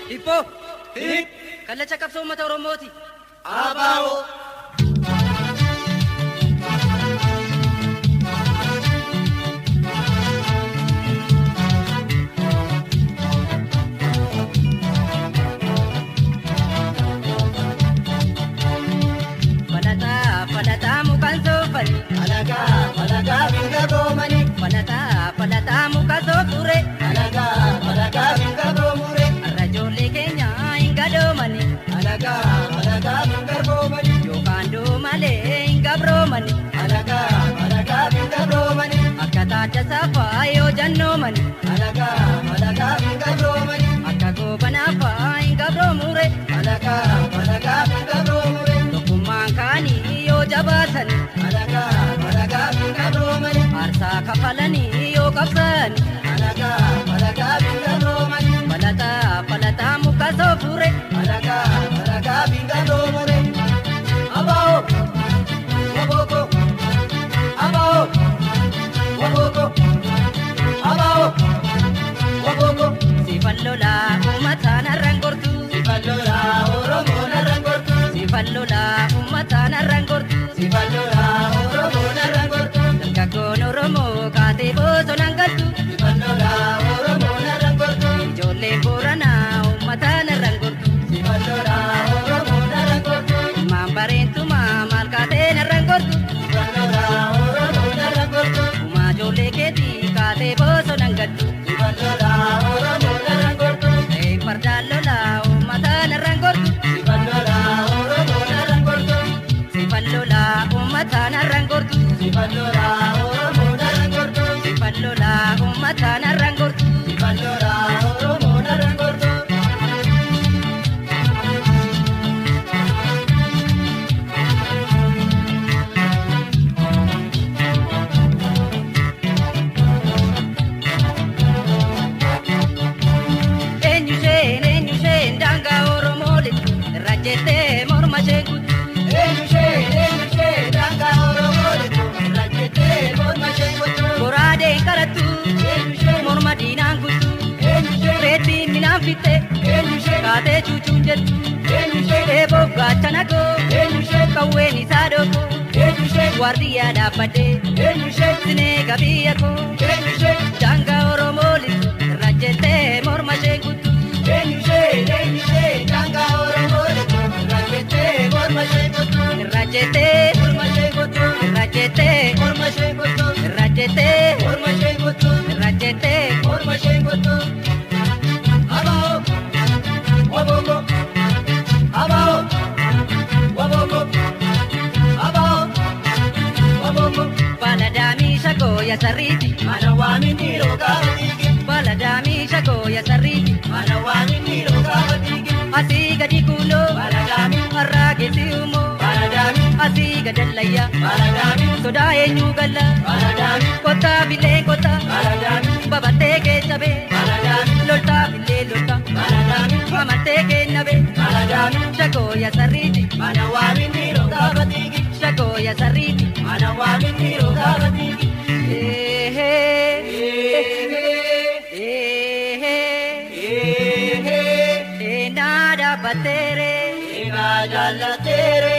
Hippo. Hip. Kallacha qabsoo uummata Oromooti. Abaa'oo. Falataa mukaan soofani. Alagaa binga goomani. Falataa mukaan soofure. Alagaa binga goomure. Har'a ijoollee keenya hin gadoomani. Alagaa binga goomani. Yookaan doomalee hin gabroomani. Alagaa binga goomani. Akka taata saafaa yoo jannoomani. Alagaa binga goomani. Akka goobanaafaa hin gabroomure. Alagaa binga goomure. Tokkummaan kaanii yoo jabaatani. Alagaa binga goomani. Aarsaa kafalanii yoo qabsaani. Alagaa binga goomani. Falataa muka soofure. Alagaa binga goomure. Abaa'oo. Waboko. Abaa'oo. Waboko. Abaa'oo. Waboko. Sifan lolaa uummataan har'aan gortu. Sifallola Oromoo narraan gortu. Sifan lolaa uummataan har'aan gortu. Sifallola Oromoo narraan gortu. Dargaggoon Oromoo kaatee bosonaan galtu. Sifallola Oromoo narraan gortu. Ijoolleen Booranaa uummataan har'aan gortu. Sifallola Oromoo narraan gortu. Ilmaan bareentumaa maal kaatee narraan gortu. Sifallola Oromoo narraan gortu. Uumaa ijoollee keetii kaatee bosonaan galtu. Sifallola Oromoo narraan gortu. Fardaan lolaa uummataan har'aan gortu. Sifallola Oromoo narraan gortu. Sifan lolaa uummataan har'aan gortu. Sifallola Oromoo narraan gortu. Sifan lolaa uummataan har'aan gortu. Sifallola Oromoo narraan gortu. Eenyusheen daangaa Oromoo lixu irra jettee morma ishee guutu. Eenyushee daangaa Oromoo lixu irra jettee morma ishee guutu. Goraadeen qalattu morma diinaan guutu. Reettiin minaan fitte kaatee cuucuun jettu. Eeboo gaachana koo qawween isaa dhooko. Waardiyyaa dhaabbadhee sineega biyya koo. Daangaa Oromoo lixu irra jettee morma ishee guutu. Eenyushee daangaa Oromoo lixu irra jettee morma ishee guutu. Irra jettee Morma ishee guutu. irra jettee Morma ishee guutu. irra jettee Morma ishee guutu. irra jettee. Morma ishee guutu. Abaa'oo. Waboko. Abaa'oo. Waboko. Abaa'oo. Waboko. Baladaamii shakoo ya sarriiti. Mana waamin dhiiroo gaafa dhiigi. Baladaamii shakoo ya sarriiti. Mana waamin dhiiroo gaafa dhiigi. Asii gadi kuuloo. Baladaami. Har'aa geessi uumoo. Baladaami. Asii gadallayyaa. Baladaami. Sodaa eenyuu galla. Baladaami. Kottaa bilee kottaa. Baladaami. Babattee keechabee. Baladaami. Loltaa bilee loltaa. Baladaami. Amartee keenyabee. Baladaami. Shakoo ya sarriiti. Mana waamin dhiiroo gaafa dhiigi. Shakoo ya sarriiti. Mana waamin dhiiroo gaafa dhiigi. Naada batere, Egaa jaallateere.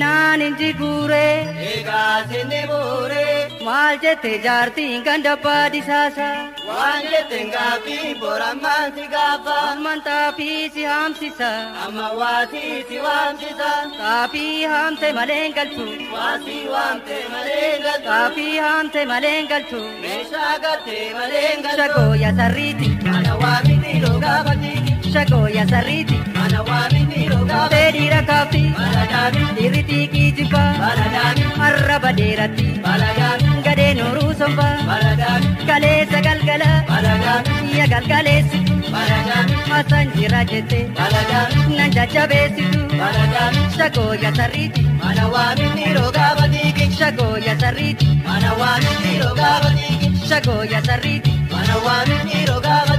naan inji guure, Egaa sinni buure. maal jette jaartiin ganda baadisaasa. Waan jetteen gaaffii borammaan si gaafa. Amantaa fi si haamsisa, Amma waatii si waamsisa. kaafii haamte malee galchu, Waasii waamte malee galtu. kaafii haamte malee galchu. Meeshaa gattee malee galtu. Shakoo ya sarriiti, Mana waamin dhiiroo gaafa dhiigi. shakoo ya sarriiti. Mana waamin dhiiroo gaafa Tee dhiira kaafii, Baladaami. dhiirri xiiqii jibbaa. Baladaami. Arraba dheeratti, Baladaami. gadee nooruu sombaa. Baladaami. Kaleessa galgala, Baladaami. iyya galgaleessitu. Baladaami. Asan jira jette, Baladaami. nan jajjabeessitu. Baladaami. Shakoo ya sarriiti, Mana waamin dhiiroo gaafa dhiigi. shakoo ya sarriiti, Mana waamin dhiiroo gaafa dhiigi. shakoo ya sarriiti. Mana waamin dhiiroo gaafa